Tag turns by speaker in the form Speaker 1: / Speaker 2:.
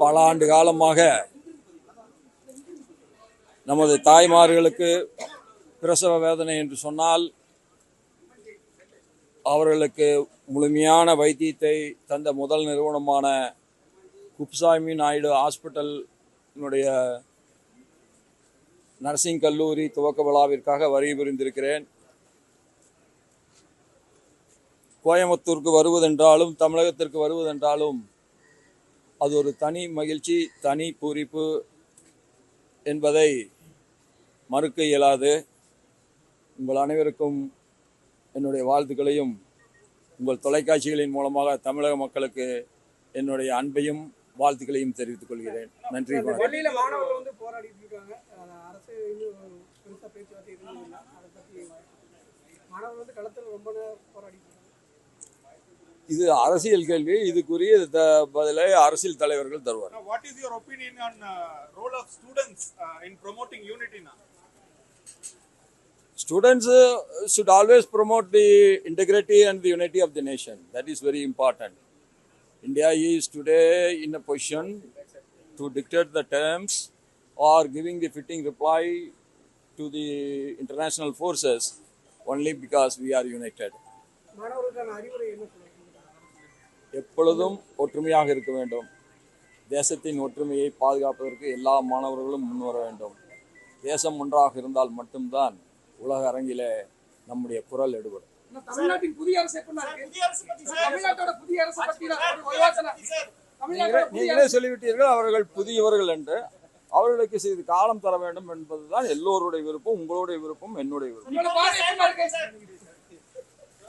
Speaker 1: பல ஆண்டு காலமாக நமது தாய்மார்களுக்கு பிரசவ வேதனை என்று சொன்னால் அவர்களுக்கு முழுமையான வைத்தியத்தை தந்த முதல் நிறுவனமான குப்புசாமி நாயுடு ஹாஸ்பிட்டலினுடைய நர்சிங் கல்லூரி துவக்க விழாவிற்காக வருகை புரிந்திருக்கிறேன். கோயம்புத்தூருக்கு வருவதென்றாலும் தமிழகத்திற்கு வருவதென்றாலும் அது ஒரு தனி மகிழ்ச்சி, தனி பூரிப்பு என்பதை மறுக்க இயலாது. உங்கள் அனைவருக்கும் என்னுடைய வாழ்த்துக்களையும் உங்கள் தொலைக்காட்சிகளின் மூலமாக தமிழக மக்களுக்கு என்னுடைய அன்பையும் வாழ்த்துக்களையும் தெரிவித்துக் கொள்கிறேன். நன்றி. இது அரசியல் கேள்வி, இதுக்குரிய பதிலை அரசியல் தலைவர்கள் தருவார்.
Speaker 2: What is your opinion on role of students in promoting unity now?
Speaker 1: Students should always promote the integrity and the unity of the nation. That is very important. India is today in a position to dictate the terms or giving the fitting reply to the international forces only because we are united. எப்பொழுதும் ஒற்றுமையாக இருக்க வேண்டும். தேசத்தின் ஒற்றுமையை பாதுகாப்பதற்கு எல்லா மாணவர்களும் முன்வர வேண்டும். தேசம் ஒன்றாக இருந்தால் மட்டும்தான் உலக அரங்கிலே நம்முடைய குரல் எடுபடும். நீங்களே சொல்லிவிட்டீர்கள் அவர்கள் புதியவர்கள் என்று. அவர்களுக்கு சிறிது காலம் தர வேண்டும் என்பதுதான் எல்லோருடைய விருப்பம், உங்களுடைய விருப்பம், என்னுடைய விருப்பம்.